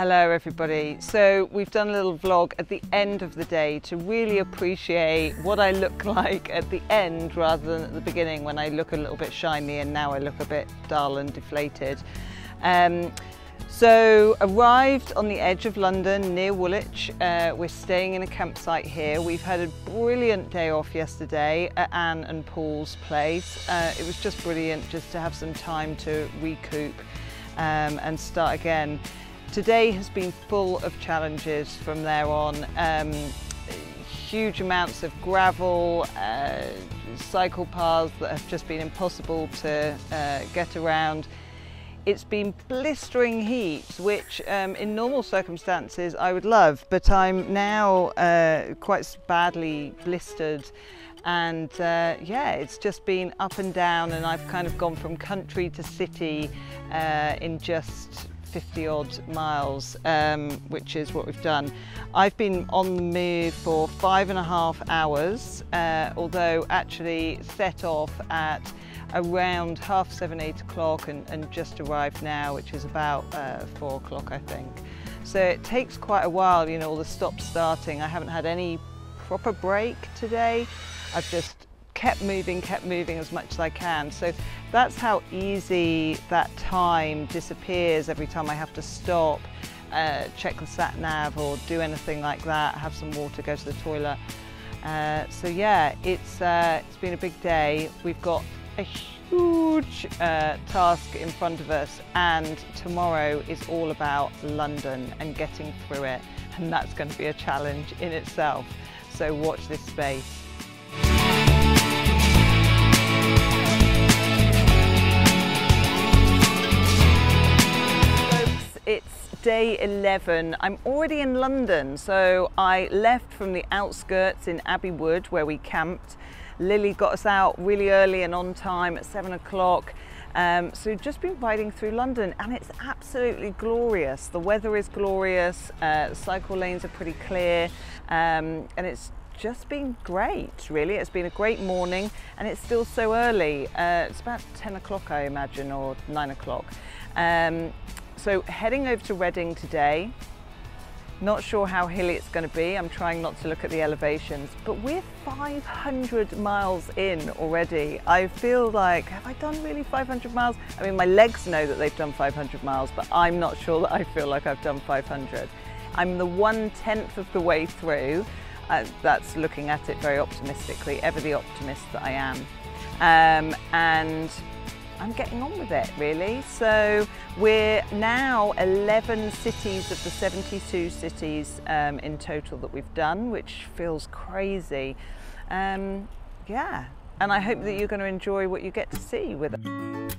Hello everybody. So we've done a little vlog at the end of the day to really appreciate what I look like at the end rather than at the beginning when I look a little bit shiny and now I look a bit dull and deflated. So arrived on the edge of London near Woolwich. We're staying in a campsite here. We've had a brilliant day off yesterday at Anne and Paul's place. It was just brilliant just to have some time to recoup and start again. Today has been full of challenges from there on. Huge amounts of gravel, cycle paths that have just been impossible to get around. It's been blistering heat, which in normal circumstances I would love, but I'm now quite badly blistered. And yeah, it's just been up and down, and I've kind of gone from country to city in just 50 odd miles, which is what we've done. I've been on the move for 5.5 hours, although actually set off at around 7:30, 8 o'clock and just arrived now, which is about 4 o'clock I think. So it takes quite a while, you know, all the stop starting. I haven't had any proper break today. I've just kept moving as much as I can. So that's how easy that time disappears every time I have to stop, check the sat nav or do anything like that, have some water, go to the toilet. So yeah, it's been a big day. We've got a huge task in front of us, and tomorrow is all about London and getting through it, and that's going to be a challenge in itself. So watch this space. It's day 11. I'm already in London, so I left from the outskirts in Abbey Wood where we camped. Lily got us out really early and on time at 7 o'clock. So just been riding through London, and it's absolutely glorious. The weather is glorious, cycle lanes are pretty clear, and it's just been great, really. It's been a great morning, and it's still so early. It's about 10 o'clock, I imagine, or 9 o'clock. So heading over to Reading today. Not sure how hilly it's going to be. I'm trying not to look at the elevations, but we're 500 miles in already. I feel like, have I done really 500 miles? I mean, my legs know that they've done 500 miles, but I'm not sure that I feel like I've done 500. I'm the 1/10 of the way through. That's looking at it very optimistically, ever the optimist that I am. And I'm getting on with it, really. So we're now 11 cities of the 72 cities in total that we've done, which feels crazy. Yeah, and I hope that you're going to enjoy what you get to see with it.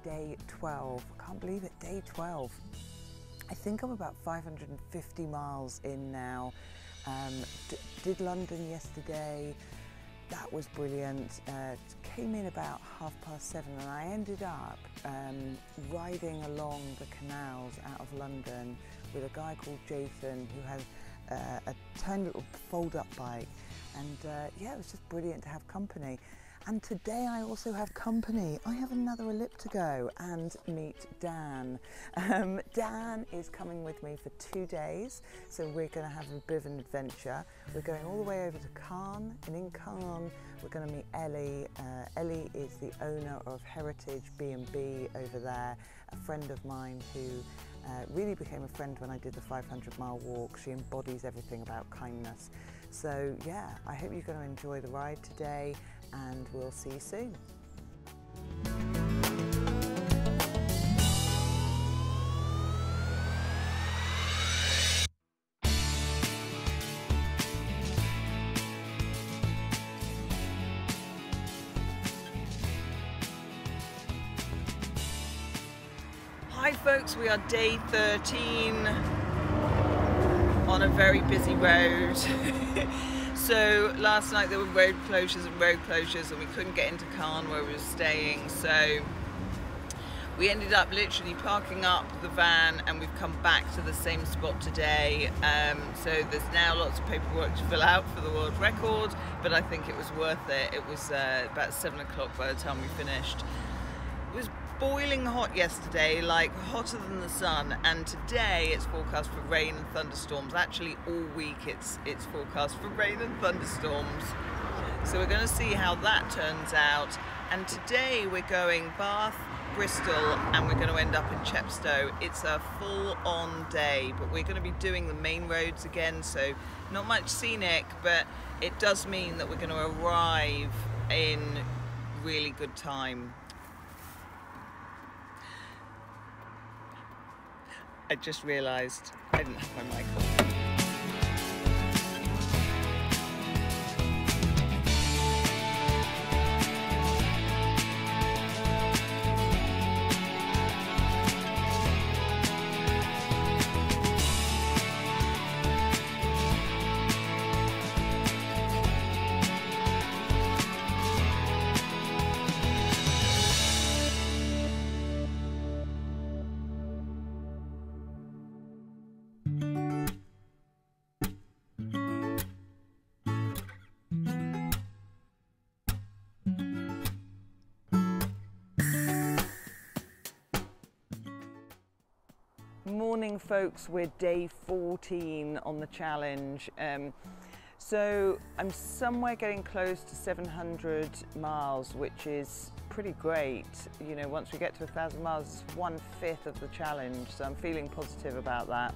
Day 12. I can't believe it, day 12. I think I'm about 550 miles in now. Did London yesterday. That was brilliant. Came in about 7:30, and I ended up riding along the canals out of London with a guy called Jason who had a tiny little fold-up bike, and yeah, it was just brilliant to have company. And today I also have company. I have another ellip to go and meet Dan. Dan is coming with me for 2 days, so we're going to have a bit of an adventure. We're going all the way over to Caen, and in Caen we're going to meet Ellie. Ellie is the owner of Heritage B&B over there, a friend of mine who really became a friend when I did the 500-mile walk. She embodies everything about kindness. So yeah, I hope you're going to enjoy the ride today, and we'll see you soon. Hi folks, we are day 13 on a very busy road. So last night there were road closures, and we couldn't get into Caen where we were staying, so we ended up literally parking up the van, and we've come back to the same spot today. So there's now lots of paperwork to fill out for the world record, but I think it was worth it. It was about 7 o'clock by the time we finished. It was boiling hot yesterday, like hotter than the sun, and today it's forecast for rain and thunderstorms. Actually all week it's forecast for rain and thunderstorms. So we're going to see how that turns out. And today we're going Bath, Bristol, and we're going to end up in Chepstow. It's a full-on day, but we're going to be doing the main roads again, so not much scenic, but it does mean that we're going to arrive in really good time. I just realised I didn't have my mic on. Morning folks, we're day 14 on the challenge. So I'm somewhere getting close to 700 miles, which is pretty great. You know, once we get to 1,000 miles, it's 1/5 of the challenge, so I'm feeling positive about that.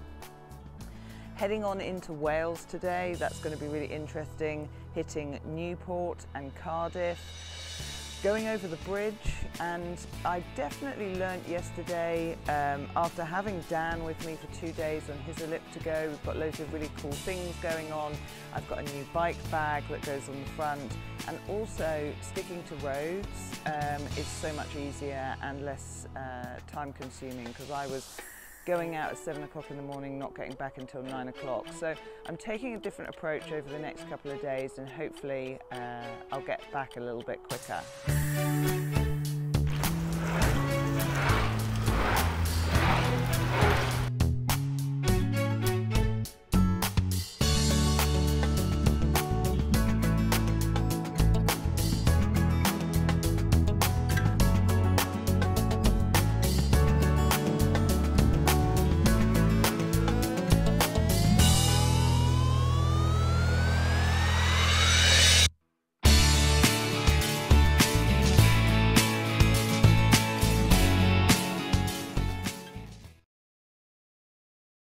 Heading on into Wales today, that's going to be really interesting, hitting Newport and Cardiff. Going over the bridge, and I definitely learnt yesterday, after having Dan with me for 2 days on his elliptigo, we've got loads of really cool things going on. I've got a new bike bag that goes on the front, and also sticking to roads is so much easier and less time consuming, because I was going out at 7 o'clock in the morning, not getting back until 9 o'clock. So I'm taking a different approach over the next couple of days, and hopefully I'll get back a little bit quicker.